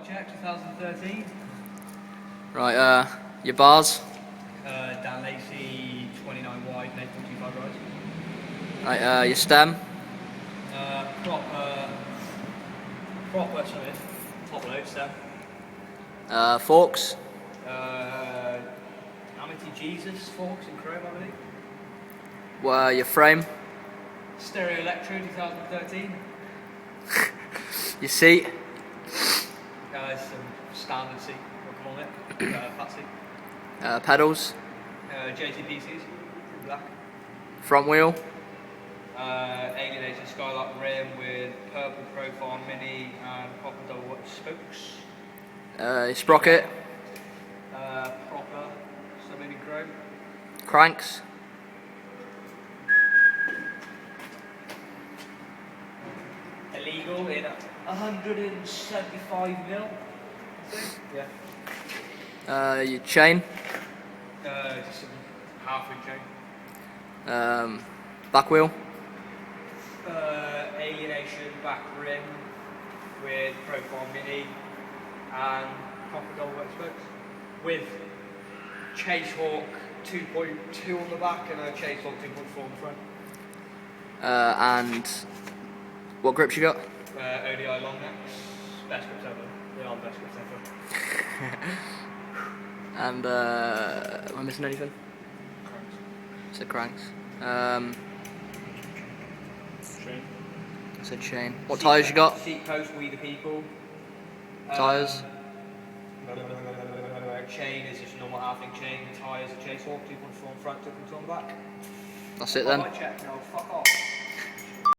check, 2013. Right, your bars. Dan Lacey, 29 wide, late 45 rise. Right, your stem. Proper, sorry, top load stem. Forks. Amity Jesus forks in chrome, I believe. Your frame. Stereo Electro, 2013. Your seat. Some standard seat, we'll call it. Fat seat. Pedals. JTPCs, black. Front wheel. Alienated skylight rim with purple profile mini and proper double spokes. Sprocket. Proper, so maybe chrome. Cranks. Illegal in 175 mil, I think. Yeah. Your chain. Just some half-inch chain. Back wheel. Alienation back rim with profile mini and proper double wet spokes with Chase Hawk 2.2 on the back and a Chase Hawk 2.4 on the front. And what grips you got? ODI long necks, best grips ever. They are the best grips ever. And am I missing anything? Cranks. So cranks. Chain. So chain. What tyres you got? Seat post, We the People. Tyres. Chain is just a normal half-inch chain. Tyres are Chase Hawk 2.4 on front, 2.2 on the back. That's it then. Check. No, fuck off.